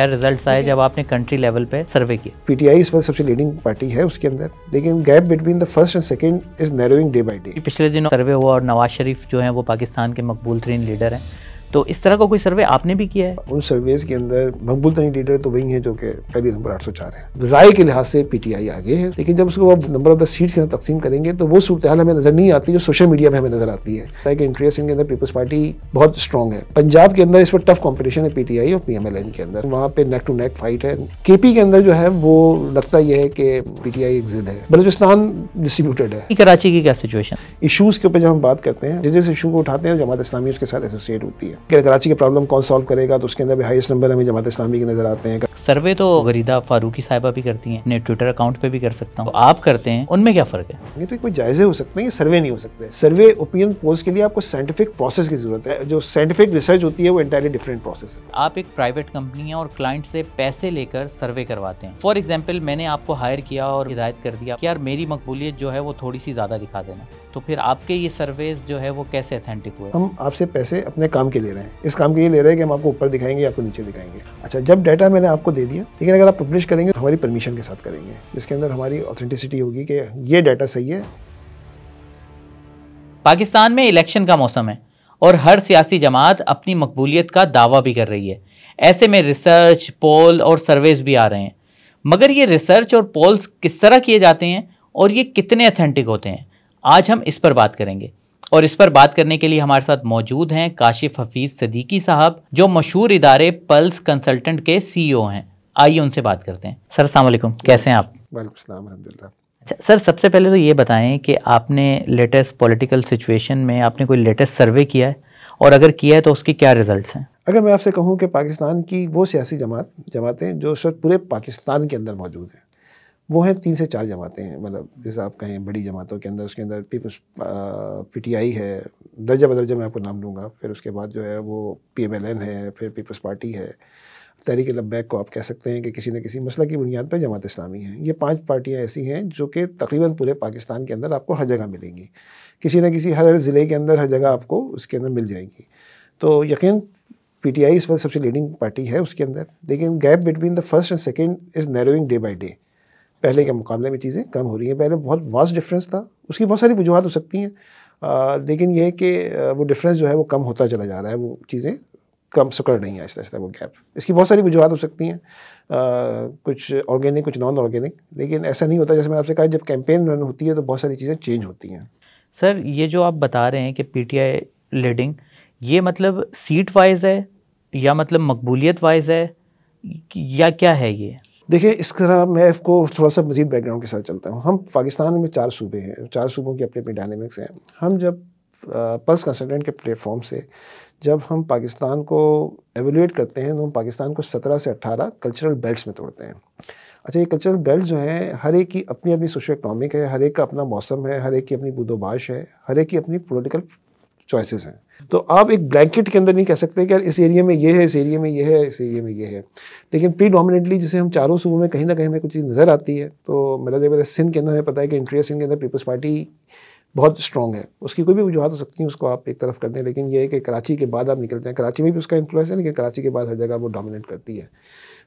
क्या रिजल्ट्स आए जब आपने कंट्री लेवल पे सर्वे किया? पीटीआई इस वक्त सबसे लीडिंग पार्टी है उसके अंदर, लेकिन gap between the first and second is narrowing day by day. पिछले दिनों सर्वे हुआ और नवाज शरीफ जो है वो पाकिस्तान के मकबूल तरीन लीडर हैं, तो इस तरह का कोई सर्वे आपने भी किया है? उन सर्वेज के अंदर मकबूल तरीन लीडर तो वही हैं जो कि पहले नंबर 804 है। राय के लिहाज से पीटीआई आगे है, लेकिन जब उसको अब नंबर ऑफ द सीट्स के अंदर तकसीम करेंगे तो वो सूरत हाल हमें नजर नहीं आती जो सोशल मीडिया में हमें नजर आती है कि इंडिया सिंह के अंदर पीपल्स पार्टी बहुत स्ट्रॉन्ग है। पंजाब के अंदर इस पर टफ कॉम्पिटिशन है पीटीआई और पीएमएलएन के अंदर, वहाँ पे नेक टू नेक फाइट है। केपी के अंदर जो है वो लगता यह है कि पीटीआई एक जिद है। बलूचिस्तान डिस्ट्रीब्यूटेड है। कराची की क्या सिचुएशन? इशूज के ऊपर जब हम बात करते हैं, जिस इशू को उठाते हैं जमात इस्लामी उसके साथ एसोसिएट होती है कि कराची के प्रॉब्लम कौन सॉल्व करेगा, तो उसके अंदर भी हाईएस्ट नंबर हमें जमात इस्लामी के नजर आते हैं। सर्वे तो गरीदा फारूकी साहिबा भी करती हैं, अपने ट्विटर अकाउंट पे भी कर सकता हूँ, आप करते हैं, उनमें क्या फ़र्क है? ये तो कोई जायजे हो सकते हैं, ये सर्वे नहीं हो सकते। सर्वे ओपिनियन पोल्स के लिए आपको साइंटिफिक प्रोसेस की जरूरत है। जो साइंटिफिक रिसर्च होती है वो एंटायरली डिफरेंट प्रोसेस है। आप एक प्राइवेट कंपनी है और क्लाइंट से पैसे लेकर सर्वे करवाते हैं। फॉर एग्जाम्पल मैंने आपको हायर किया और हिदायत कर दिया कि यार मेरी मकबूलियत जो है वो थोड़ी सी ज़्यादा दिखा देना, तो फिर आपके ये सर्वेज जो है वो कैसे अथेंटिक हुए? हम आपसे पैसे अपने काम के ले रहे हैं, इस काम के लिए ले रहे हैं कि हम आपको ऊपर दिखाएंगे, आपको नीचे दिखाएंगे। अच्छा, जब डाटा मैंने आपको दे दिया, लेकिन अगर आप पब्लिश करेंगे तो हमारी परमिशन के साथ करेंगे, जिसके अंदर हमारी ऑथेंटिसिटी होगी कि ये डाटा सही है। पाकिस्तान में इलेक्शन का मौसम है और हर सियासी जमात अपनी मकबूलियत का दावा भी कर रही है। ऐसे में रिसर्च, पोल और सर्वेज भी आ रहे हैं, मगर ये रिसर्च और पोल्स किस तरह किए जाते हैं और ये कितने अथेंटिक होते हैं, आज हम इस पर बात करेंगे। और इस पर बात करने के लिए हमारे साथ मौजूद हैं काशिफ हफीज सिद्दीकी साहब, जो मशहूर इदारे पल्स कंसल्टेंट के CEO हैं। आइए उनसे बात करते हैं। सर अस्सलाम वालेकुम, कैसे हैं आप? वालेकुम सलाम, अल्हम्दुलिल्लाह। अच्छा सर, सबसे पहले तो ये बताएं कि आपने लेटेस्ट पॉलिटिकल सिचुएशन में आपने कोई लेटेस्ट सर्वे किया है, और अगर किया है तो उसके क्या रिजल्ट्स हैं? अगर मैं आपसे कहूँ कि पाकिस्तान की वो सियासी जमातें जो इस वक्त पूरे पाकिस्तान के अंदर मौजूद हैं, वो हैं 3 से 4 जमातें हैं। मतलब जैसे आप कहें बड़ी जमातों के अंदर, उसके अंदर पीपल्स पीटीआई है, दर्जा बदर्जा मैं आपको नाम लूँगा, फिर उसके बाद जो है वो पीएमएलएन है, फिर पीपल्स पार्टी है, तहरीक लब्बैक को आप कह सकते हैं कि किसी न किसी मसला की बुनियाद पर जमात इस्लामी है। ये 5 पार्टियाँ ऐसी हैं जो कि तकरीबन पूरे पाकिस्तान के अंदर आपको हर जगह मिलेंगी, किसी न किसी हर ज़िले के अंदर हर जगह आपको उसके अंदर मिल जाएंगी। तो यकीन पीटीआई इस वक्त सबसे लीडिंग पार्टी है उसके अंदर, लेकिन gap between the first and second is narrowing day by day. पहले के मुकाबले में चीज़ें कम हो रही हैं। पहले बहुत वास्ट डिफरेंस था, उसकी बहुत सारी वजूहत हो सकती हैं, लेकिन यह है कि वो डिफरेंस जो है वो कम होता चला जा रहा है, वो चीज़ें कम सुकड़ रही हैं आहिस्ता आहिस्ता वो गैप। इसकी बहुत सारी वजूहत हो सकती हैं, कुछ ऑर्गेनिक कुछ नॉन ऑर्गेनिक, लेकिन ऐसा नहीं होता। जैसे मैंने आपसे कहा, जब कैंपेन रन होती है तो बहुत सारी चीज़ें चेंज होती हैं। सर ये जो आप बता रहे हैं कि पीटीआई लीडिंग, ये मतलब सीट वाइज है या मतलब मकबूलियत वाइज है या क्या है ये? देखिए, इस तरह मैं आपको थोड़ा सा मज़ीद बैकग्राउंड के साथ चलता हूँ। हम पाकिस्तान में 4 सूबे हैं, 4 सूबों की अपनी अपनी डायनेमिक्स हैं। हम जब पल्स कंसल्टेंट के प्लेटफॉर्म से जब हम पाकिस्तान को एवेल्यूएट करते हैं, तो हम पाकिस्तान को 17 से 18 कल्चरल बेल्ट्स में तोड़ते हैं। अच्छा, ये कल्चरल बेल्ट जो हैं, हर एक की अपनी अपनी सोशो इकनॉमिक है, हर एक का अपना मौसम है, हर एक की अपनी बुदोबाश है, हर एक की अपनी पॉलिटिकल चॉइसेस हैं। तो आप एक ब्लैंकेट के अंदर नहीं कह सकते कि यार इस एरिया में ये है, इस एरिया में ये है, इस एरिया में ये है। लेकिन प्रीडोमिनेटली जिसे हम चारों सूबों में कहीं ना कहीं हमें कुछ चीज़ नज़र आती है, तो मेरा सिंध के अंदर हमें पता है कि इंडिया सिंध के अंदर पीपल्स पार्टी बहुत स्ट्रॉन्ग है। उसकी कोई भी वजूहत हो सकती है, उसको आप एक तरफ कर दें, लेकिन ये है कि कराची के बाद आप निकलते हैं, कराची में भी उसका इन्फ्लुएंस है, लेकिन कराची के बाद हर जगह वो डोमिनेट करती है।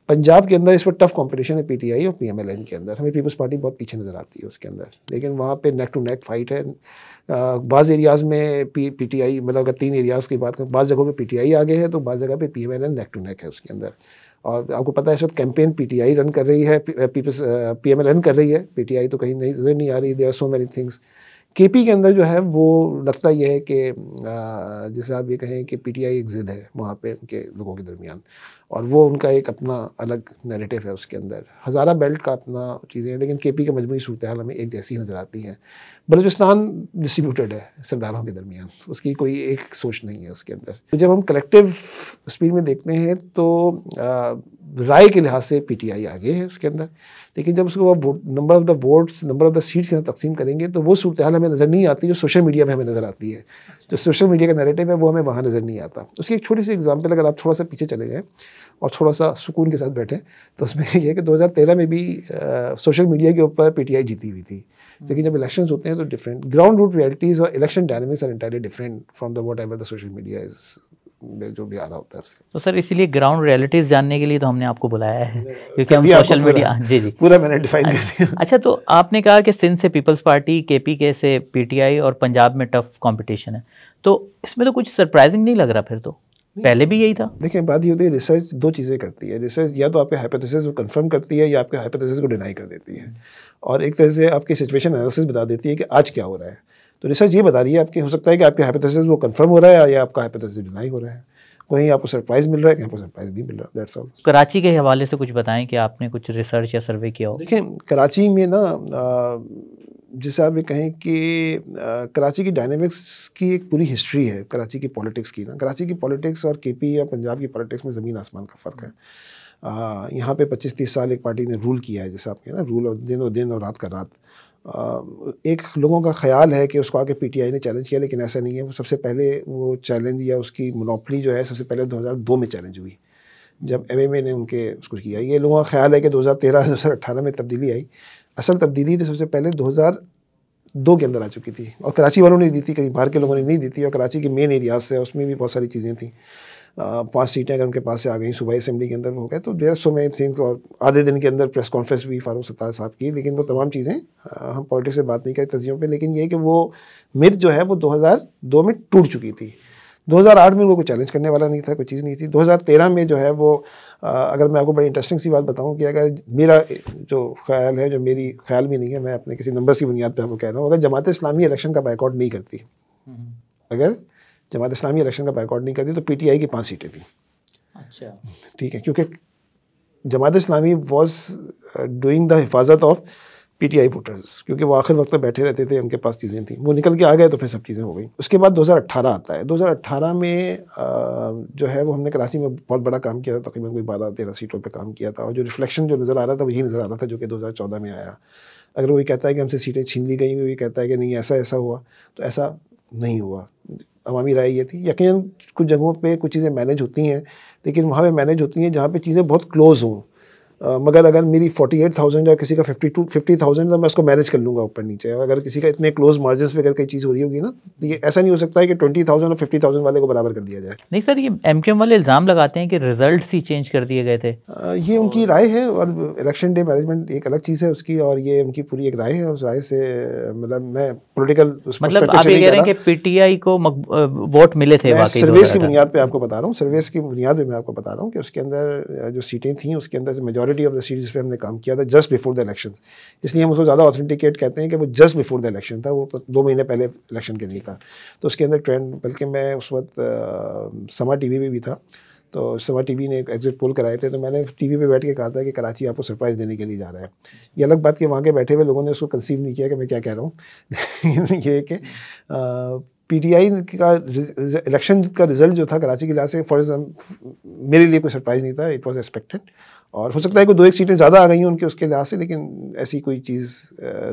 पंजाब के अंदर इस पर टफ कंपटीशन है पीटीआई और पीएमएलएन के अंदर, हमें पीपल्स पार्टी बहुत पीछे नज़र आती है उसके अंदर, लेकिन वहाँ पे नेक टू नेक फाइट है। बाज़ एरियाज़ में पीटीआई, मतलब अगर 3 एरियाज़ की बात करें, बाज़ जगहों पे पीटीआई आगे है तो बाज़ जगह पे पीएमएलएन नेक टू नेक है उसके अंदर। और आपको पता है इस वक्त कैंपेन पीटीआई रन कर रही है, पीएमएलएन कर रही है, पीटीआई तो कहीं नज़र नहीं आ रही। There are so many things. KP के अंदर जो है वो लगता यह है कि जैसे आप ये कहें कि पीटीआई एक ज़िद है वहाँ पे उनके लोगों के दरमियान, और वो उनका एक अपना अलग नैरेटिव है उसके अंदर। हज़ारा बेल्ट का अपना चीज़ें हैं, लेकिन केपी का मजमूई सूरत हाल हमें एक जैसी नज़र आती है। बलूचिस्तान डिस्ट्रीब्यूटेड है सरदारों के दरमियान, उसकी कोई एक सोच नहीं है उसके अंदर। तो जब हम कलेक्टिव स्पीड में देखते हैं तो राय के लिहाज से पीटीआई आगे है उसके अंदर, लेकिन जब उसको आप number of the votes, number of the seats के अंदर तकसीम करेंगे तो वो सूरत हाल हमें नज़र नहीं आती जो सोशल मीडिया में हमें नज़र आती है। जो सोशल मीडिया का नैरेटिव है वो हमें वहाँ नज़र नहीं आता। उसकी एक छोटी सी एग्जांपल, अगर आप थोड़ा सा पीछे चले गए और थोड़ा सा सुकून के साथ बैठे, तो उसमें ये है कि 2013 में भी सोशल मीडिया के ऊपर पीटीआई जीती हुई थी, लेकिन जब इलेक्शंस होते हैं तो डिफरेंट ग्राउंड रूट रियलिटीज़ और election dynamics are entirely different from the whatever the social media is जो भी आ रहा होता है उससे। तो सर इसीलिए ग्राउंड रियलिटीज़ जानने के लिए तो हमने आपको बुलाया है, क्योंकि हम सोशल मीडिया, जी जी पूरा मैंने डिफाइन कर दिया। अच्छा, तो आपने कहा कि सिंध से पीपल्स पार्टी, केपी के से पीटीआई और पंजाब में टफ कंपटीशन है, तो इसमें तो कुछ सरप्राइजिंग नहीं लग रहा फिर तो? पहले भी यही था। देखिए बात ये होती है, रिसर्च दो चीज़ें करती है। रिसर्च या तो आपके हाइपोथेसिस को कंफर्म करती है या आपके हाइपोथेसिस को डिनाई कर देती है, और एक तरह से आपकी सिचुएशन एनालिसिस बता देती है कि आज क्या हो रहा है। तो रिसर्च ये बता रही है आपकी, हो सकता है कि आपके हाइपोथेसिस वो कंफर्म हो रहा है या आपका हाइपोथेसिस डिनाई हो रहा है। कहीं आपको सरप्राइज मिल रहा है, कहीं आपको सरप्राइज नहीं मिल रहा। That's all. कराची के हवाले से कुछ बताएं कि आपने कुछ रिसर्च या सर्वे किया हो। देखिए कराची में ना जैसे आप ये कहें कि कराची की डायनेमिक्स की एक पूरी हिस्ट्री है कराची की पॉलिटिक्स की ना। कराची की पॉलिटिक्स और केपी या पंजाब की पॉलिटिक्स में ज़मीन आसमान का फ़र्क है। यहाँ पे 25-30 साल एक पार्टी ने रूल किया है, जैसे आप कहें ना, रूल और दिन और रात का रात। एक लोगों का ख्याल है कि उसको आके पीटीआई ने चैलेंज किया, लेकिन ऐसा नहीं है। वो सबसे पहले वो चैलेंज या उसकी मोनोपोली जो है सबसे पहले 2002 में चैलेंज हुई, जब एमएमए ने उनके उसको किया। ये लोगों का ख्याल है कि 2013-2018 में तब्दीली आई। असल तब्दीली तो सबसे पहले 2002 के अंदर आ चुकी थी, और कराची वालों ने दी थी, कहीं बाहर के लोगों ने नहीं दी थी। और कराची के मेन एरियाज से उसमें भी बहुत सारी चीज़ें थी। 5 सीटें अगर उनके पास से आ गई सूबाई असेंबली के अंदर हो गए तो देयर सो मेनी थिंग्स। और आधे दिन के अंदर प्रेस कॉन्फ्रेंस भी फारूक सत्तार साहब की, लेकिन वो तमाम चीज़ें हम पॉलिटिक्स से बात नहीं करते तजियों पे। लेकिन ये कि वो मिथ जो है वो 2002 में टूट चुकी थी। 2008 में वो कोई चैलेंज करने वाला नहीं था, कोई चीज़ नहीं थी। 2013 में जो है वो अगर मैं आपको बड़ी इंटरेस्टिंग सी बात बताऊं कि अगर मेरा जो ख्याल है, जो मेरी ख्याल भी नहीं है, मैं अपने किसी नंबर की बुनियाद पे आपको कह रहा हूँ, अगर जमात इस्लामी इलेक्शन का बाइकआउट नहीं करती, अगर जमात इस्लामी इलेक्शन का बाइकआउट नहीं करती तो पीटीआई की 5 सीटें थी। अच्छा, ठीक है, क्योंकि Jamaat Islami was doing the हिफाजत ऑफ पीटीआई वोटर्स, क्योंकि वो आखिर वक्त तक बैठे रहते थे, उनके पास चीज़ें थी। वो निकल के आ गए तो फिर सब चीज़ें हो गई। उसके बाद 2018 आता है। 2018 में जो है वो हमने कराची में बहुत बड़ा काम किया था, तकरीबन कोई 12-13 सीटों पे काम किया था। और जो रिफ्लेक्शन जो नज़र आ रहा था वही नज़र आ रहा था जो कि 2014 में आया। अगर वो ये कहता है कि हमसे सीटें छीन ली गई, वो ये कहता है कि नहीं ऐसा ऐसा हुआ, तो ऐसा नहीं हुआ। अवामी राय ये थी। यकीनन कुछ जगहों पे कुछ चीज़ें मैनेज होती हैं, लेकिन वहाँ पे मैनेज होती हैं जहाँ पे चीज़ें बहुत क्लोज़ हों। मगर अगर मेरी 48,000 या किसी का 50,000 तो मैं उसको मैनेज कर लूँगा ऊपर नीचे। अगर किसी का इतने क्लोज मार्जिन पे अगर कोई चीज़ हो रही होगी ना, तो ये ऐसा नहीं हो सकता है कि 20,000 और 50,000 वाले को बराबर कर दिया जाए। नहीं सर, ये एमक्यूएम वाले इल्ज़ाम लगाते हैं कि रिजल्ट्स ही चेंज कर दिए गए थे। ये उनकी राय है, और इलेक्शन डे मैनेजमेंट एक अलग चीज़ है उसकी, और ये उनकी पूरी एक राय है। उस राय से मतलब मैं पोलिटिकल मतलब आप ये कह रहे हैं कि पीटीआई को वोट मिले थे वाकई? सर्वेस की बुनियाद पे आपको बता रहा हूँ, सर्वेस की बुनियाद पे मैं आपको बता रहा हूँ कि उसके अंदर जो सीटें थी उसके अंदर मेजॉरिटी ऑफ द सीट्स पे हमने काम किया था जस्ट बिफोर द इलेक्शन। इसलिए हम उसको ज़्यादा ऑथेंटिकेट कहते हैं कि वो जस्ट बिफोर द इलेक्शन था, वो तो 2 महीने पहले इलेक्शन के नहीं था। तो उसके अंदर ट्रेंड, बल्कि मैं उस वक्त समा टीवी पे भी था, तो समा टीवी ने एक एग्जिट पोल कराए थे, तो मैंने टीवी पे बैठ के कहा था कि कराची आपको सरप्राइज़ देने के लिए जा रहा है। ये अलग बात कि वहाँ के बैठे हुए लोगों ने उसको कंसीव नहीं किया कि मैं क्या कह रहा हूँ। ये कि पीटीआई का इलेक्शन का रिजल्ट जो था कराची के लिहाज से फॉर एग्जाम्पल मेरे लिए कोई सरप्राइज़ नहीं था, इट वॉज एक्सपेक्टेड। और हो सकता है कि 2-1 सीटें ज़्यादा आ गई हैं उनके उसके लिहाज से, लेकिन ऐसी कोई चीज़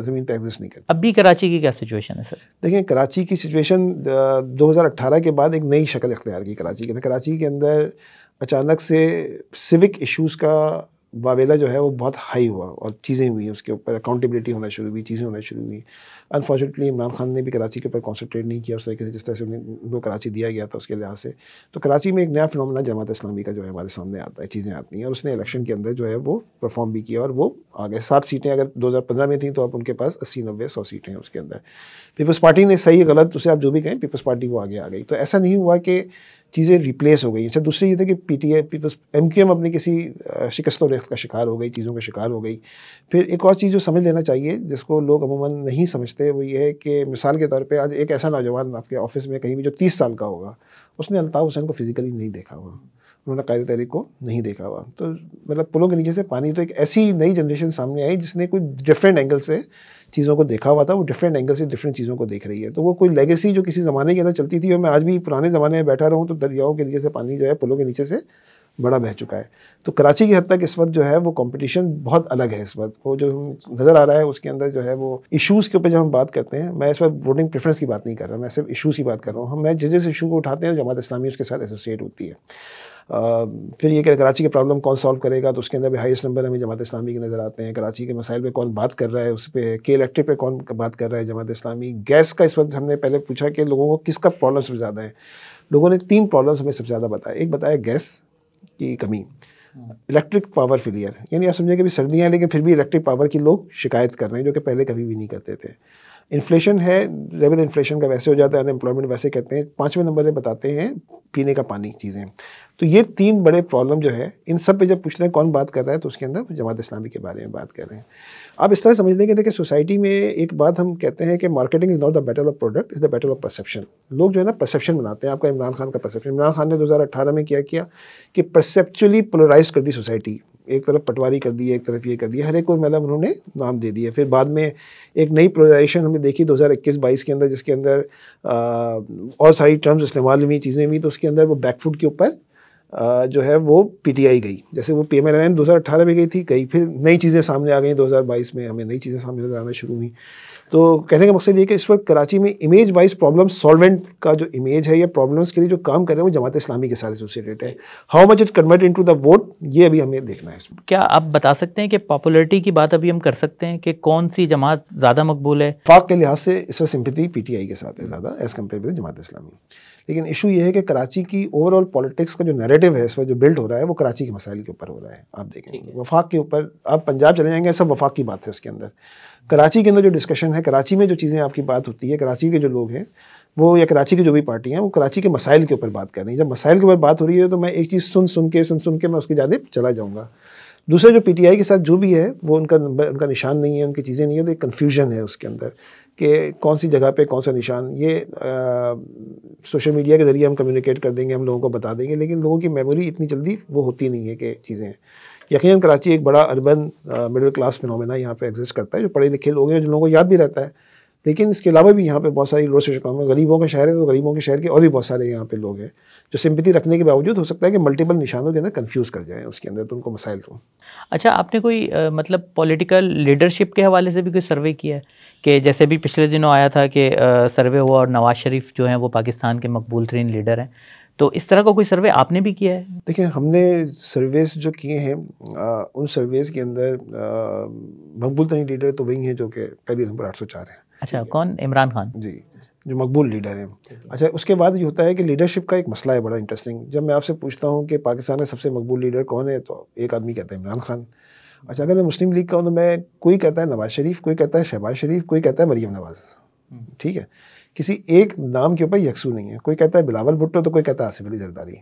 ज़मीन पे एग्जिस्ट नहीं करती। अभी कराची की क्या सिचुएशन है सर? देखिए कराची की सिचुएशन 2018 के बाद एक नई शक्ल इख्तियार की कराची के अंदर। कराची के अंदर अचानक से सिविक इश्यूज़ का वावेला जो है वो बहुत हाई हुआ, और चीज़ें हुई, उसके ऊपर अकाउंटेबिलिटी होना शुरू हुई, चीज़ें होना शुरू हुई। अनफॉर्चुनेटली इमरान खान ने भी कराची के ऊपर कॉन्सेंट्रेट नहीं किया उस तरीके से जिस तरह से उनको कराची दिया गया था उसके लिहाज से। तो कराची में एक नया फिनोमेना जमात इस्लामी का जो है हमारे सामने आता है, चीज़ें आती हैं, और उसने इलेक्शन के अंदर जो है वो परफॉर्म भी किया और वो आ गए। 7 सीटें अगर 2015 में थी तो अब उनके पास 80-90-100 सीटें हैं उसके अंदर। पीपल्स पार्टी ने सही गलत उसे आप जो भी कहें, पीपल्स पार्टी वो आगे आ गई। तो ऐसा नहीं हुआ कि चीज़ें रिप्लेस हो गई। अच्छा, दूसरी ये था कि पीटीआई पीपल्स एमक्यूएम अपनी किसी शिकस्त और रेख्त का शिकार हो गई, चीज़ों का शिकार हो गई। फिर एक और चीज़ जो समझ लेना चाहिए जिसको लोग अमूमन नहीं समझते, वो ये है कि मिसाल के तौर पे आज एक ऐसा नौजवान आपके ऑफिस में कहीं भी जो 30 साल का होगा, उसने अल्ताफ़ हुसैन को फिज़िकली नहीं देखा हुआ, उन्होंने कायदे तहरीक को नहीं देखा हुआ। तो मतलब पुलों के नीचे से पानी। तो एक ऐसी नई जनरेशन सामने आई जिसने कोई डिफरेंट एंगल से चीज़ों को देखा हुआ था, वो डिफरेंट एंगल से डिफरेंट चीज़ों को देख रही है। तो वो कोई लेगेसी जो किसी ज़माने के अंदर चलती थी, और मैं आज भी पुराने ज़माने में बैठा रहूँ तो दरियाओं के नीचे से पानी जो है पुलों के नीचे से बड़ा बह चुका है। तो कराची की हद तक इस वक्त जो है वो कंपटीशन बहुत अलग है। इस वक्त वो जो नज़र आ रहा है उसके अंदर जो है वो इश्यूज़ के ऊपर जब हम बात करते हैं, मैं इस वक्त वोटिंग प्रेफरेंस की बात नहीं कर रहा, मैं सिर्फ इशूज़ की बात कर रहा हूँ। मैं जिस इशू को उठाते हैं जमात इस्लामी उसके साथ एसोसिएट होती है। फिर ये कि कराची के प्रॉब्लम कौन सॉल्व करेगा, तो उसके अंदर भी हाईएस्ट नंबर हमें जमात इस्लामी के नज़र आते हैं। कराची के मसाइल पे कौन बात कर रहा है, उस पर के इलेक्ट्रिक पे कौन बात कर रहा है, जमात इस्लामी। गैस का इस वक्त हमने पहले पूछा कि लोगों को किसका प्रॉब्लम सबसे ज़्यादा है, लोगों ने 3 प्रॉब्लम्स हमें सबसे ज़्यादा बताया। एक बताया गैस की कमी, इलेक्ट्रिक पावर फेलियर, यानी आप समझिए कि अभी सर्दियाँ हैं लेकिन फिर भी इलेक्ट्रिक पावर की लोग शिकायत कर रहे हैं, जो कि पहले कभी भी नहीं करते थे। इन्फ्लेशन है, लेवल इन्फ्लेशन का वैसे हो जाता है, अनएम्प्लॉयमेंट वैसे कहते हैं। 5वें नंबर पे बताते हैं पीने का पानी चीज़ें। तो ये 3 बड़े प्रॉब्लम जो है, इन सब पे जब पूछते हैं कौन बात कर रहा है, तो उसके अंदर जमात इस्लामी के बारे में बात कर रहे हैं। आप इस तरह समझ लें कि देखिए सोसाइटी में एक बात हम कहते हैं कि marketing is not the battle of product, is the battle of perception. लोग जो है ना परसेप्शन बनाते हैं। आपका इमरान खान का परसेप्शन, इमरान खान ने 2018 में क्या किया कि परसेप्चुअली पोलराइज कर दी सोसाइटी। एक तरफ पटवारी कर दी, एक तरफ ये कर दिया, हर एक को मतलब उन्होंने नाम दे दिए। फिर बाद में एक नई पोलराइजेशन हमने देखी 2021-22 के अंदर, जिसके अंदर और सारी टर्म्स इस्तेमाल हुई, चीज़ें हुई, तो उसके अंदर वो बैकफुट के ऊपर जो है वो पीटीआई गई। जैसे वो पीएमएलएन 2018 में गई थी, गई, फिर नई चीज़ें सामने आ गई 2022 में, हमें नई चीज़ें सामने नजर आना शुरू हुई। तो कहने का मकसद ये कि इस वक्त कराची में इमेज वाइज प्रॉब्लम सॉल्वेंट का जो इमेज है, या प्रॉब्लम्स के लिए जो काम कर रहे हैं, वो जमात इस्लामी के साथ एसोसिएटेड है। How much it convert into the vote, ये अभी हमें देखना है। क्या आप बता सकते हैं कि पॉपुलैरिटी की बात अभी हम कर सकते हैं कि कौन सी जमात ज़्यादा मकबूल है? वफाक के लिहाज से इस वक्त सिंपैथी पीटीआई के साथ है ज़्यादा as compare with Jamaat Islami. लेकिन इशू ये है कि कराची की ओवरऑल पॉलिटिक्स का जो नैरेटिव है इस वक्त जो बिल्ड हो रहा है, वो कराची के मसाइल के ऊपर हो रहा है। आप देखें वफाक के ऊपर, आप पंजाब चले जाएंगे, सब वफाक की बात है उसके अंदर। कराची के अंदर जो डिस्कशन है, कराची में जो चीज़ें आपकी बात होती है, कराची के जो लोग हैं वो, या कराची की जो भी पार्टी हैं, वो कराची के मसाइल के ऊपर बात कर रही हैं। जब मसाइल के ऊपर बात हो रही है तो मैं एक चीज़ सुन के मैं उसकी जानिब चला जाऊँगा। दूसरा जो पीटीआई के साथ जो भी है वो उनका निशान नहीं है, उनकी चीज़ें नहीं है, तो एक कन्फ्यूजन है उसके अंदर कि कौन सी जगह पे कौन सा निशान। ये सोशल मीडिया के ज़रिए हम कम्युनिकेट कर देंगे, हम लोगों को बता देंगे, लेकिन लोगों की मेमोरी इतनी जल्दी वो होती नहीं है कि चीज़ें। यकीनन कराची एक बड़ा अर्बन मिडिल क्लास फिनोमेना यहाँ पे एग्जिस्ट करता है, जो पढ़े लिखे लोग हैं, जिन लोगों को याद भी रहता है। लेकिन इसके अलावा भी यहाँ पे बहुत सारी लो सोशल इकोनॉमी में, गरीबों का शहर है तो गरीबों के शहर के और भी बहुत सारे यहाँ पे लोग हैं जो सिंपैथी रखने के बावजूद हो सकता है कि मल्टीपल निशानों के अंदर कंफ्यूज कर जाएं उसके अंदर, तो उनको मसाइल हो। अच्छा, आपने कोई मतलब पॉलिटिकल लीडरशिप के हवाले से भी कोई सर्वे किया है कि जैसे भी पिछले दिनों आया था कि सर्वे हुआ और नवाज शरीफ जो हैं वो पाकिस्तान के मकबूल तरीन लीडर हैं, तो इस तरह का कोई सर्वे आपने भी किया है? देखिए, हमने सर्वेस जो किए हैं उन सर्वेस के अंदर मकबूल तरीन लीडर तो वही हैं जो कि पहले नंबर 804 है। अच्छा, कौन? इमरान खान जी, जो मकबूल लीडर हैं। अच्छा, उसके बाद ये होता है कि लीडरशिप का एक मसला है बड़ा इंटरेस्टिंग। जब मैं आपसे पूछता हूँ कि पाकिस्तान का सबसे मकबूल लीडर कौन है, तो एक आदमी कहता है इमरान खान। अच्छा, अगर मैं मुस्लिम लीग का हूँ तो मैं, कोई कहता है नवाज शरीफ, कोई कहता है शहबाज शरीफ, कोई कहता है मरीम नवाज। ठीक है, किसी एक नाम के ऊपर यकसू नहीं है। कोई कहता है बिलावल भुट्टो, तो कोई कहता है आसिफ अली जरदारी।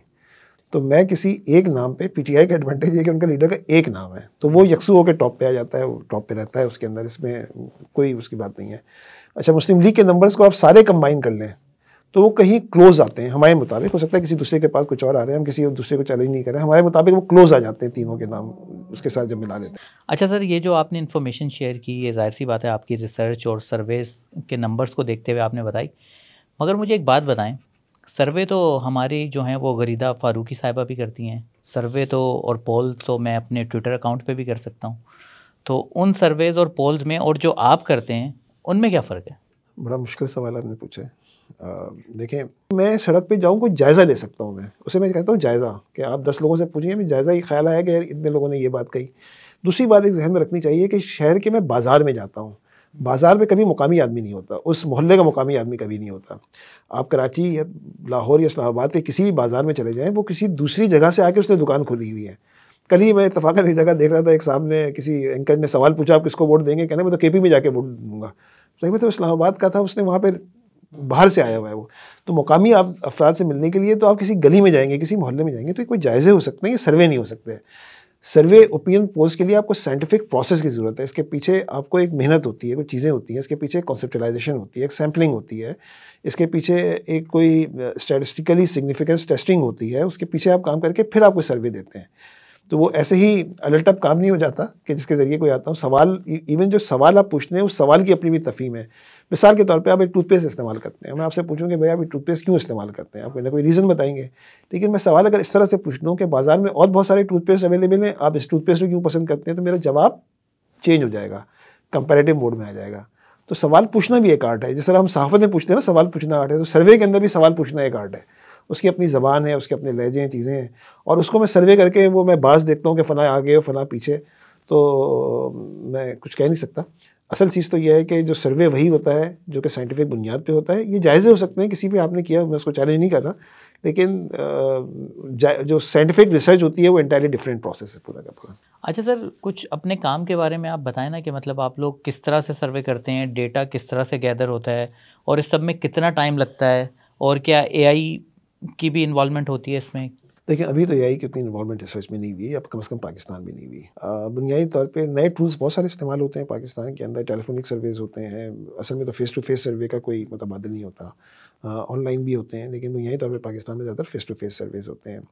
तो मैं किसी एक नाम पे, पीटीआई का एडवांटेज है कि उनका लीडर का एक नाम है, तो वो यकसू होकर टॉप पे आ जाता है, वो टॉप पे रहता है उसके अंदर, इसमें कोई उसकी बात नहीं है। अच्छा, मुस्लिम लीग के नंबर्स को आप सारे कंबाइन कर लें तो वो कहीं क्लोज आते हैं हमारे मुताबिक। हो सकता है किसी दूसरे के पास कुछ और आ रहे हैं, हम किसी दूसरे को चैलेंज नहीं कर रहे हैं, हमारे मुताबिक वो क्लोज आ जाते हैं तीनों के नाम उसके साथ जब मिला लेते हैं। अच्छा सर, ये जो आपने इन्फॉर्मेशन शेयर की, ये जाहिर सी बात है आपकी रिसर्च और सर्वेस के नंबर्स को देखते हुए आपने बताई, मगर मुझे एक बात बताएं, सर्वे तो हमारी जो हैं वो गरीदा फ़ारूकी साहिबा भी करती हैं सर्वे, तो और पोल तो मैं अपने ट्विटर अकाउंट पे भी कर सकता हूँ। तो उन सर्वेज़ और पोल्स में और जो आप करते हैं उनमें क्या फ़र्क है? बड़ा मुश्किल सवाल आपने पूछा है। देखें, मैं सड़क पे जाऊँ, कोई जायज़ा ले सकता हूँ, मैं उसे मैं कहता हूँ जायज़ा, कि आप 10 लोगों से पूछिए, मैं जायज़ा ये ख्याल आया कि यार इतने लोगों ने ये बात कही। दूसरी बात एक जहन में रखनी चाहिए कि शहर के मैं बाज़ार में जाता हूँ, बाज़ार में कभी मुकामी आदमी नहीं होता, उस मोहल्ले का मुकामी आदमी कभी नहीं होता। आप कराची या लाहौर या इस्लामाबाद के किसी भी बाज़ार में चले जाएँ, वो किसी दूसरी जगह से आके उसने दुकान खोली हुई है। कल ही मैं इत्तफ़ाक़न एक जगह देख रहा था, एक साहब ने, किसी एंकर ने सवाल पूछा, आप किसको वोट देंगे? कहने मैं तो केपी में जाके वोट दूँगा। तो इस्लामाबाद का था, उसने वहाँ पर बाहर से आया हुआ है वो। तो मुकामी आप अफराद से मिलने के लिए तो आप किसी गली में जाएंगे, किसी मोहल्ले में जाएंगे, तो ये कोई जायज़े हो सकते हैं, ये सर्वे नहीं हो सकते। सर्वे ओपिनियन पोल्स के लिए आपको साइंटिफिक प्रोसेस की ज़रूरत है, इसके पीछे आपको एक मेहनत होती है, कुछ चीज़ें होती हैं, इसके पीछे कॉन्सेप्चुलाइजेशन होती है, एक सैम्पलिंग होती है, इसके पीछे एक कोई स्टैटिस्टिकली सिग्निफिकेंस टेस्टिंग होती है, उसके पीछे आप काम करके फिर आप कोई सर्वे देते हैं। तो वो ऐसे ही अलटअप काम नहीं हो जाता कि जिसके ज़रिए कोई आता हूँ। सवाल, इवन जो सवाल आप पूछते हैं उस सवाल की अपनी भी तफ़हीम है। मिसाल के तौर पे आप एक टूथपेस्ट इस्तेमाल करते हैं, मैं आपसे पूछूंगा भाई आप ये टूथपेस्ट क्यों इस्तेमाल करते हैं, आप कोई ना कोई रीज़न बताएंगे। लेकिन मैं सवाल अगर इस तरह से पूछ लूँ कि बाज़ार में और बहुत सारे टूथपेस्ट अवेलेबल हैं, आप इस टूथपेस्ट को क्यों पसंद करते हैं, तो मेरा जवाब चेंज हो जाएगा, कंपैरेटिव मोड में आ जाएगा। तो सवाल पूछना भी एक आर्ट है, जिस तरह हम सहाफ़त में पूछते हैं ना, सवाल पूछना आर्ट है, तो सर्वे के अंदर भी सवाल पूछना एक आर्ट है। उसकी अपनी ज़बान है, उसके अपने लहजे हैं, चीज़ें हैं, और उसको मैं सर्वे करके वो मैं बाज़ देखता हूँ कि फ़लाँ आगे हो फ़लाँ पीछे, तो मैं कुछ कह नहीं सकता। असल चीज़ तो यह है कि जो सर्वे वही होता है जो कि साइंटिफिक बुनियाद पे होता है। ये जायज़े हो सकते हैं, किसी भी आपने किया, मैं उसको चैलेंज नहीं कर रहा, लेकिन जो साइंटिफिक रिसर्च होती है वो एंटायरली डिफरेंट प्रोसेस है पूरा का पूरा। अच्छा सर, कुछ अपने काम के बारे में आप बताएं ना कि मतलब आप लोग किस तरह से सर्वे करते हैं, डेटा किस तरह से गैदर होता है और इस सब में कितना टाइम लगता है, और क्या एआई की भी इन्वॉल्वमेंट होती है इसमें? देखिए अभी तो एआई की उतनी इन्वॉल्वमेंट रिसर्च में नहीं हुई है, अब कम से कम पाकिस्तान में नहीं हुई। बुनियादी तौर पे नए टूल्स बहुत सारे इस्तेमाल होते हैं पाकिस्तान के अंदर, टेलीफोनिक सर्वेज होते हैं, असल में तो फेस टू फेस सर्वे का कोई मुतबादल नहीं होता, ऑनलाइन भी होते हैं, लेकिन बुनियादी तौर पे पाकिस्तान में ज़्यादातर फेस टू फेस सर्वेज होते हैं।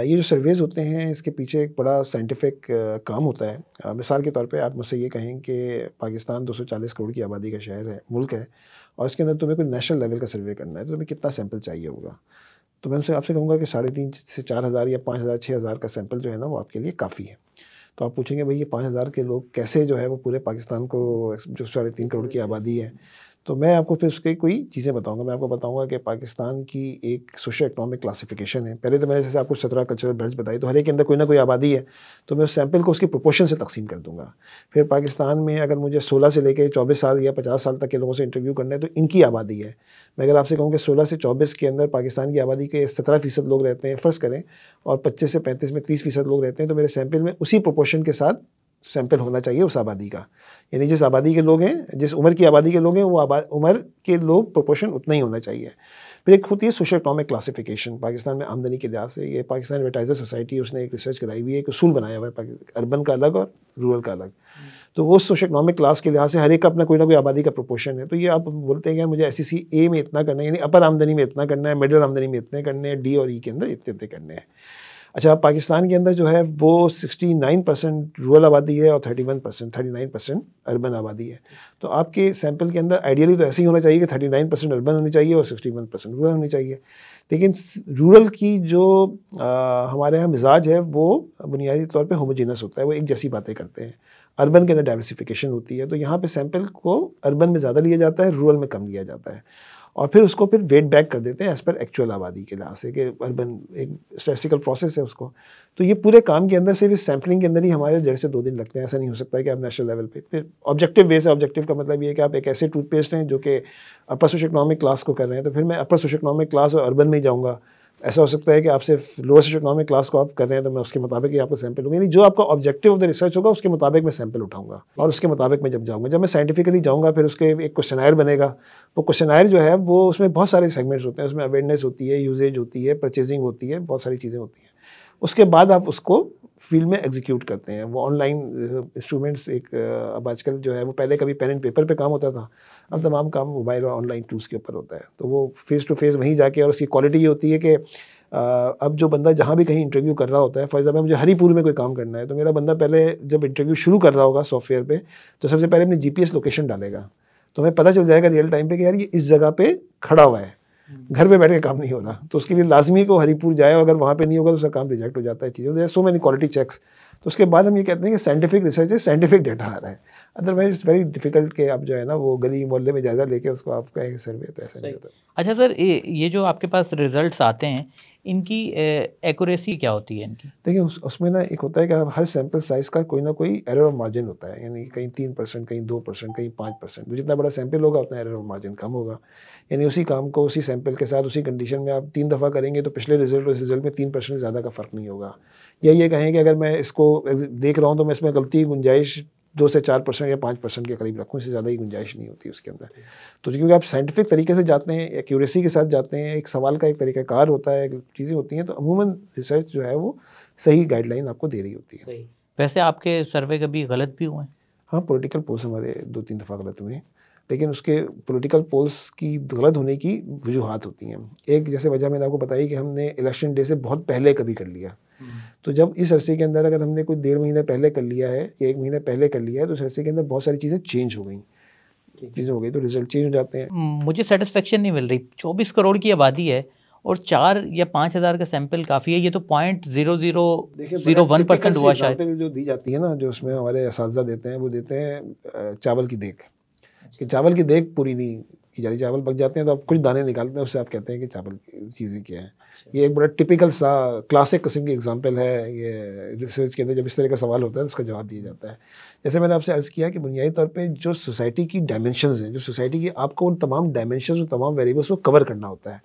ये जो सर्वेज होते हैं इसके पीछे एक बड़ा साइंटिफिक काम होता है। मिसाल के तौर पे आप मुझसे ये कहें कि पाकिस्तान 240 करोड़ की आबादी का शहर है, मुल्क है, और उसके अंदर तुम्हें कोई नेशनल लेवल का सर्वे करना है तो तुम्हें कितना सैंपल चाहिए होगा? तो मैं उनसे आपसे कहूँगा कि 3.5 से 4,000 या 5,000 6,000 का सैंपल जो है ना वो आपके लिए काफ़ी है। तो आप पूछेंगे भाई ये 5,000 के लोग कैसे जो है वो पूरे पाकिस्तान को, जो 3.5 करोड़ की आबादी है, तो मैं आपको फिर उसकी कोई चीज़ें बताऊँगा। मैं आपको बताऊँगा कि पाकिस्तान की एक सोशो इकोनॉमिक क्लासिफिकेशन है। पहले तो मैंने जैसे आपको 17 कल्चरल बेल्ट्स बताई, तो हर एक के अंदर कोई ना कोई आबादी है, तो मैं उस सैंपल को उसकी प्रोपोर्शन से तकसीम कर दूँगा। फिर पाकिस्तान में अगर मुझे 16 से लेके 24 साल या 50 साल तक के लोगों से इंटरव्यू करना है तो इनकी आबादी है। मैं अगर आपसे कहूँ कि 16 से 24 के अंदर पाकिस्तान की आबादी के 17% लोग रहते हैं फ़र्ज़ करें, और 25 से 35 में 30% लोग रहते हैं, तो मेरे सैंपल में उसी प्रोपोर्शन के साथ सैंपल होना चाहिए उस आबादी का। यानी जिस आबादी के लोग हैं, जिस उम्र की आबादी के लोग हैं, वो उम्र के लोग प्रोपोर्शन उतना ही होना चाहिए। फिर एक होती है सोशो इकोनॉमिक क्लासिफिकेशन पाकिस्तान में आमदनी के लिहाज से। ये पाकिस्तान एडवर्टाइजर सोसाइटी, उसने एक रिसर्च कराई हुई है, एक उसूल बनाया हुआ है अर्बन का अलग और रूरल का अलग। तो वो सोशो इकोनॉमिक क्लास के लिहाज से हर एक का अपना कोई ना कोई आबादी का प्रोपोर्शन है। तो ये आप बोलते हैं कि मुझे SEC A में इतना करना है, यानी अपर आमदनी में इतना करना है, मिडिल आमदनी में इतने करने हैं, D और E के अंदर इतने इतने करने हैं। अच्छा, पाकिस्तान के अंदर जो है वो 69% रूरल आबादी है और 39% अर्बन आबादी है। तो आपके सैंपल के अंदर आइडियली तो ऐसे ही होना चाहिए कि 39% अर्बन होनी चाहिए और 61% रूरल होनी चाहिए। लेकिन रूरल की जो हमारे यहाँ मिजाज है वो बुनियादी तौर पे होमोजीनस होता है, वो एक जैसी बातें करते हैं। अर्बन के अंदर डाइवर्सिफिकेशन होती है, तो यहाँ पे सैंपल को अर्बन में ज़्यादा लिया जाता है, रूरल में कम लिया जाता है, और फिर उसको फिर वेट बैक कर देते हैं एज़ पर एक्चुअल आबादी के लिहाज से कि अर्बन एक स्टैटिस्टिकल प्रोसेस है उसको। तो ये पूरे काम के अंदर सिर्फ इस सैम्पलिंग के अंदर ही हमारे 1.5 से 2 दिन लगते हैं। ऐसा नहीं हो सकता है कि आप नेशनल लेवल पे फिर ऑब्जेक्टिव बेस है। ऑब्जेक्टिव का मतलब ये है कि आप एक ऐसे टूथपेस्ट हैं जो कि अपर सोशियो इकोनॉमिक क्लास को कर रहे हैं, तो फिर मैं अपर सोशियो इकोनॉमिक क्लास और अर्बन में ही जाऊँगा। ऐसा हो सकता है कि आप सिर्फ लोअर सोशियो इकोनॉमिक क्लास को आप कर रहे हैं, तो मैं उसके मुताबिक ही आपको सैंपल लूँगा। यानी जो आपका ऑब्जेक्टिव ऑफ द रिसर्च होगा उसके मुताबिक मैं सैंपल उठाऊँगा और उसके मुताबिक मैं जब मैं साइंटिफिकली जाऊँगा, फिर उसके एक क्वेश्चनायर बनेगा। वो क्वेश्चनायर जो है वो उसमें बहुत सारे सेगमेंट्स होते हैं, उसमें अवेयरनेस होती है, यूजेज होती है, परचेजिंग होती है, बहुत सारी चीज़ें होती हैं। उसके बाद आप उसको फील्ड में एग्जीक्यूट करते हैं। वो ऑनलाइन इंस्ट्रूमेंट्स एक अब आजकल जो है वो पहले कभी पेन एंड पेपर पे काम होता था, अब तमाम काम मोबाइल और ऑनलाइन टूल्स के ऊपर होता है। तो वो फेस टू फेस वहीं जाके, और उसकी क्वालिटी ये होती है कि अब जो बंदा जहाँ भी कहीं इंटरव्यू कर रहा होता है, फॉर एग्जाम्पल मुझे हरीपुर में कोई काम करना है, तो मेरा बंदा पहले जब इंटरव्यू शुरू कर रहा होगा सॉफ्टवेयर पे, तो सबसे पहले अपनी GPS लोकेशन डालेगा, तो हमें पता चल जाएगा रियल टाइम पे कि यार ये इस जगह पे खड़ा हुआ है, घर पे बैठ के काम नहीं हो रहा। तो उसके लिए लाजमी है कि वो हरीपुर जाए, अगर वहाँ पे नहीं होगा तो उसका काम रिजेक्ट हो जाता है। चीज़ें सो मैनी क्वालिटी चेक्स। तो उसके बाद हम ये कहते हैं कि साइंटिफिक रिसर्च है, साइंटिफिक डेटा आ रहा है। अदरवाइज इट्स वेरी डिफिकल्ट कि आप जो है ना वो गली मोहल्ले में जायज़ा लेके उसको आप कहें सर्वे, तो ऐसा नहीं होता। अच्छा सर, ये जो आपके पास रिजल्ट्स आते हैं, इनकी एक्यूरेसी क्या होती है इनकी? देखिए उसमें ना एक होता है कि हर सैंपल साइज़ का कोई ना कोई एरर ऑफ मार्जिन होता है, यानी कहीं 3%, कहीं 2%, कहीं 5%। तो जितना बड़ा सैंपल होगा उतना एरर ऑफ मार्जिन कम होगा। यानी उसी काम को उसी सैंपल के साथ उसी कंडीशन में आप 3 दफ़ा करेंगे तो पिछले रिजल्ट और इस रिजल्ट में 3% ज़्यादा का फ़र्क नहीं होगा। या ये कहें कि अगर मैं इसको देख रहा हूँ तो मैं इसमें गलती की गुंजाइश 2 से 4% या 5% के करीब रखूँ, इससे ज़्यादा ही गुंजाइश नहीं होती उसके अंदर। तो क्योंकि आप साइंटिफिक तरीके से जाते हैं, एक्यूरेसी के साथ जाते हैं, एक सवाल का एक तरीक़ाकार होता है, चीज़ें होती हैं, तो अमूमन रिसर्च जो है वो सही गाइडलाइन आपको दे रही होती है। वैसे आपके सर्वे कभी गलत भी हुए हैं? हाँ, पॉलिटिकल पोल्स हमारे 2-3 दफ़ा गलत हुए हैं, लेकिन उसके पॉलिटिकल पोल्स की गलत होने की वजूहात होती हैं। एक जैसे वजह मैंने आपको बताई कि हमने इलेक्शन डे से बहुत पहले कभी कर लिया। तो जब इस अरसे के अंदर अगर हमने कोई 1.5 महीने पहले कर लिया है या 1 महीने पहले कर लिया है, तो उस अरसे के अंदर बहुत सारी चीज़ें चेंज हो गई, तो रिजल्ट चेंज हो जाते हैं। मुझे सेटिस्फेक्शन नहीं मिल रही। 24 करोड़ की आबादी है और 4 या 5 हज़ार का सैंपल काफ़ी है। ये तो 0.0001% हुआ शायद। जो दी जाती है ना, जो उसमें हमारे असातिज़ा देते हैं, वो देते हैं चावल की देग। कि चावल की देग पूरी नहीं की जाती, चावल पक जाते हैं तो आप कुछ दाने निकालते हैं, उससे आप कहते हैं कि चावल की चीज़ें क्या है। ये एक बड़ा टिपिकल सा क्लासिक किस्म की एग्जांपल है। ये रिसर्च के अंदर जब इस तरह का सवाल होता है तो उसका जवाब दिया जाता है। जैसे मैंने आपसे अर्ज़ किया कि बुनियादी तौर पे जो सोसाइटी की डायमेंशंस हैं, जो सोसाइटी की आपको उन तमाम डायमेंशंस और तमाम वेरिएबल्स को कवर करना होता है।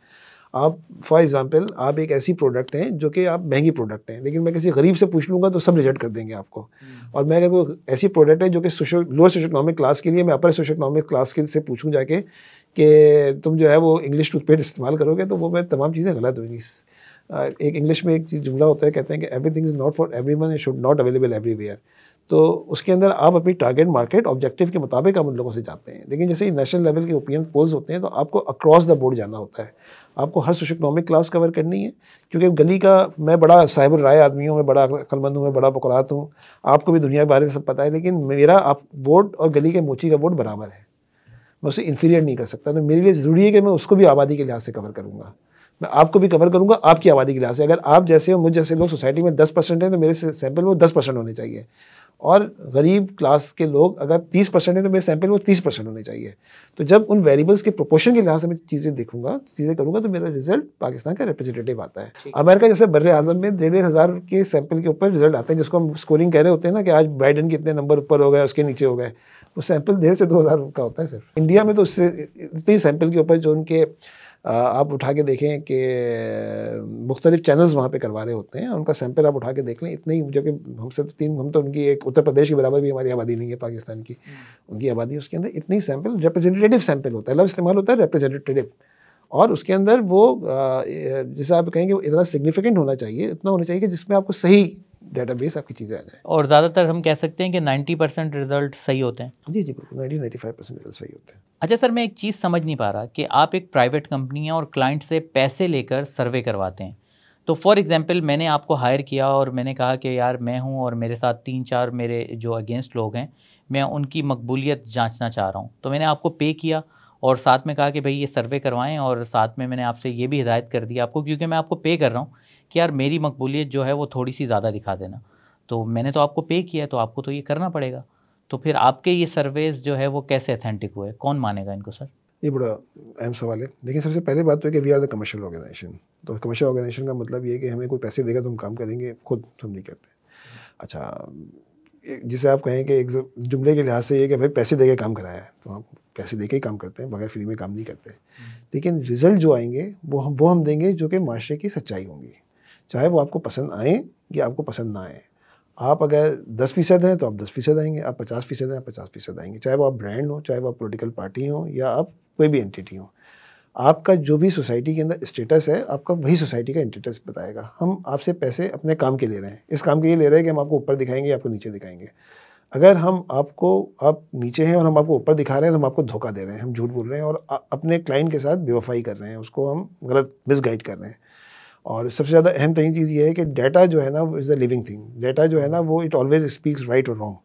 आप फॉर एग्जांपल आप एक ऐसी प्रोडक्ट हैं जो कि आप महंगी प्रोडक्ट हैं, लेकिन मैं किसी गरीब से पूछ लूँगा तो सब रिजेक्ट कर देंगे आपको। और मैं अगर वो ऐसी प्रोडक्ट है जो कि लोअर सोशो इकोनॉमिक क्लास के लिए, मैं अपर सोशो इकोनॉमिक क्लास के से पूछूँ जाके कि तुम जो है वो इंग्लिश टूथपेस्ट इस्तेमाल करोगे, तो वो मैं तमाम चीज़ें गलत होंगी। एक इंग्लिश में एक चीज़ जुमला होता है, कहते हैं कि everything is not for everyone, it should not available everywhere. तो उसके अंदर आप अपनी टारगेट मार्केट ऑब्जेक्टिव के मुताबिक आप उन लोगों से जाते हैं। लेकिन जैसे नेशनल लेवल के ओपिनियन पोल्स होते हैं तो आपको अक्रॉस द बोर्ड जाना होता है, आपको हर सोशो इकोनॉमिक क्लास कवर करनी है। क्योंकि गली का मैं बड़ा साहिब राय आदमी हूँ, मैं बड़ा अक्लमंद हूँ, मैं बड़ा बकरात हूँ, आपको भी दुनिया के बारे में सब पता है, लेकिन मेरा आप वोट और गली के मोची का वोट बराबर है, मैं उसे इन्फीरियर नहीं कर सकता। तो मेरे लिए ज़रूरी है कि मैं उसको भी आबादी के लिहाज से कवर करूँगा, मैं आपको भी कवर करूँगा आपकी आबादी के लिहाज से। अगर आप जैसे हो, मुझ जैसे लोग सोसाइटी में 10% हैं तो मेरे सैंपल वो 10% होने चाहिए, और गरीब क्लास के लोग अगर 30% है तो मेरे सैंपल वो 30% होने चाहिए। तो जब उन वेरिएबल्स के प्रोपोर्शन के लिहाज से मैं चीज़ें देखूंगा, चीज़ें करूँगा, तो मेरा रिजल्ट पाकिस्तान का रिप्रेजेंटेटिव आता है। अमेरिका जैसे बर्रे आज़म में 1,500 के सैंपल के ऊपर रिजल्ट आते हैं, जिसको हम स्कोरिंग कह रहे होते हैं ना कि आज बाइडन के इतने नंबर ऊपर हो गए, उसके नीचे हो गए, वो सैंपल 1,500 से 2,000 का होता है सिर्फ। इंडिया में तो उससे इतने सैंपल के ऊपर जो उनके आप उठा के देखें कि मुख्तलिफ चैनल्स वहाँ पे करवा रहे होते हैं, उनका सैंपल आप उठा के देख लें, इतने ही, जबकि हमसे तो हम तो उनकी एक उत्तर प्रदेश के बराबर भी हमारी आबादी नहीं है पाकिस्तान की, उनकी आबादी, उसके अंदर इतने ही सैंपल रिप्रेजेंटेटिव सैंपल होता है, लफ्ज़ इस्तेमाल होता है रिप्रेजेंटेटिव, और उसके अंदर वो जैसे आप कहेंगे वो इतना सिग्निफिकेंट होना चाहिए, इतना होना चाहिए कि जिसमें आपको सही डेटाबेस आपकी चीज़ें आ जाए। और ज़्यादातर हम कह सकते हैं कि 90% रिजल्ट सही होते हैं। जी जी बिल्कुल, 90-95% रिजल्ट सही होते हैं। अच्छा सर, मैं एक चीज़ समझ नहीं पा रहा कि आप एक प्राइवेट कंपनी हैं और क्लाइंट से पैसे लेकर सर्वे करवाते हैं। तो फॉर एग्जांपल मैंने आपको हायर किया और मैंने कहा कि यार मैं हूं और मेरे साथ 3-4 मेरे जो अगेंस्ट लोग हैं, मैं उनकी मकबूलियत जांचना चाह रहा हूं। तो मैंने आपको पे किया और साथ में कहा कि भाई ये सर्वे करवाएं, और साथ में मैंने आपसे ये भी हिदायत कर दी आपको, क्योंकि मैं आपको पे कर रहा हूँ कि यार मेरी मकबूलियत जो है वो थोड़ी सी ज़्यादा दिखा देना। तो मैंने तो आपको पे किया है तो आपको तो ये करना पड़ेगा। तो फिर आपके ये सर्वेज जो है वो कैसे अथेंटिक हुए, कौन मानेगा इनको सर? ये बड़ा अहम सवाल है। देखिए, सबसे पहले बात तो है कि we are the commercial organisation. तो कमर्शियल ऑर्गेनाइजेशन का मतलब ये है कि हमें कोई पैसे देगा तो हम काम करेंगे, खुद हम नहीं करते। अच्छा, जिसे आप कहें कि एक जुमले के लिहाज से ये कि भाई पैसे दे के काम कराया है, तो हम पैसे दे के ही काम करते हैं, बगैर फ्री में काम नहीं करते। लेकिन रिज़ल्ट जो आएंगे वो हम देंगे जो कि माशरे की सच्चाई होंगी, चाहे वो आपको पसंद आए या आपको पसंद ना आए। आप अगर 10% हैं तो आप 10% आएंगे, आप 50% हैं आप 50% आएंगे, चाहे वो आप ब्रांड हो, चाहे वो आप पॉलिटिकल पार्टी हो, या आप कोई भी एंटिटी हो। आपका जो भी सोसाइटी के अंदर स्टेटस है, आपका वही सोसाइटी का स्टेटस बताएगा। हम आपसे पैसे अपने काम के ले रहे हैं, इस काम के लिए ले रहे हैं कि हम आपको ऊपर दिखाएंगे, आपको नीचे दिखाएंगे। अगर हम आपको, आप नीचे हैं और हम आपको ऊपर दिखा रहे हैं, तो हम आपको धोखा दे रहे हैं, हम झूठ बोल रहे हैं और अपने क्लाइंट के साथ बेवफाई कर रहे हैं, उसको हम गलत मिसगाइड कर रहे हैं। और सबसे ज़्यादा अहम तरीन चीज़ ये है कि डाटा जो है ना, वो is the living thing. Data जो है ना, वो इट ऑलवेज स्पीक्स राइट और रॉन्ग।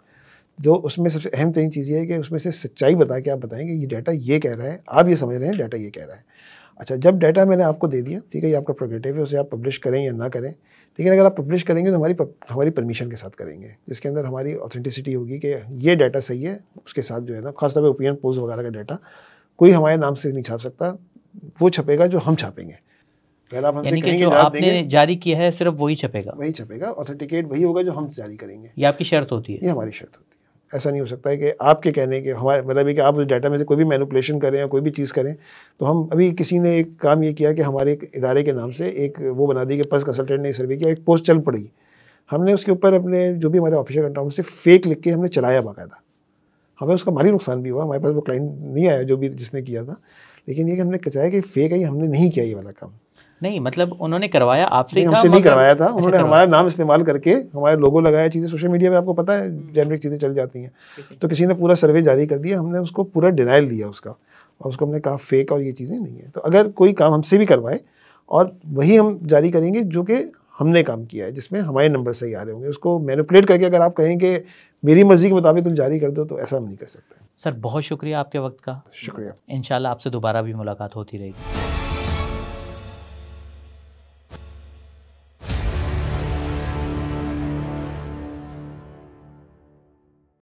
जो उसमें सबसे अहम तरीन चीज़ ये है कि उसमें से सच्चाई बता के आप बताएंगे ये डाटा ये कह रहा है, आप ये समझ रहे हैं डाटा ये कह रहा है। अच्छा, जब डाटा मैंने आपको दे दिया, ठीक है, ये आपका प्रोग्रेटिव है, उसे आप पब्लिश करें या ना करें, लेकिन अगर आप पब्लिश करेंगे तो हमारी परमिशन के साथ करेंगे, जिसके अंदर हमारी ऑथेंटिसिटी होगी कि ये डाटा सही है। उसके साथ जो है ना, खासतौर पर ओपिनियन पोल्स वगैरह का डाटा कोई हमारे नाम से नहीं छाप सकता, वो छपेगा जो हम छापेंगे। पहले आप हमसे यानी कि कहेंगे जो आपने जारी किया है सिर्फ वही छपेगा, वही छपेगा, ऑथेंटिकेट वही होगा जो हम जारी करेंगे। ये आपकी शर्त होती है? ये हमारी शर्त होती है। ऐसा नहीं हो सकता है कि आपके कहने के हमारे मतलब है कि आप उस डाटा में से कोई भी मैनिपुलेशन करें या कोई भी चीज़ करें। तो हम अभी किसी ने एक काम ये किया कि हमारे एक इदारे के नाम से एक वो बना दी कि पल्स कंसल्टेंट ने सर्वे किया, एक पोस्ट चल पड़ी, हमने उसके ऊपर अपने जो भी हमारे ऑफिशियल अकाउंट से फेक लिख के हमने चलाया बाकायदा। हमें उसका माली नुकसान भी हुआ, हमारे पास वो क्लाइंट नहीं आया जो भी जिसने किया था, लेकिन ये कि हमने कचाया कि फेक है, हमने नहीं किया ये वाला काम। नहीं, मतलब उन्होंने करवाया आपसे ही था? हमसे नहीं करवाया था, उन्होंने हमारा नाम इस्तेमाल करके हमारे लोगो लगाया, चीज़ें सोशल मीडिया पे आपको पता है जेनरिक चीज़ें चल जाती हैं। तो किसी ने पूरा सर्वे जारी कर दिया, हमने उसको पूरा डिनाइल दिया उसका, और उसको हमने कहा फेक और ये चीज़ें नहीं है। तो अगर कोई काम हमसे भी करवाए और वही हम जारी करेंगे जो कि हमने काम किया है, जिसमें हमारे नंबर सही आ रहे होंगे, उसको मैनिपुलेट करके अगर आप कहें कि मेरी मर्जी के मुताबिक तुम जारी कर दो, तो ऐसा हम नहीं कर सकते। सर बहुत शुक्रिया आपके वक्त का। शुक्रिया। इंशाल्लाह आपसे दोबारा भी मुलाकात होती रहेगी।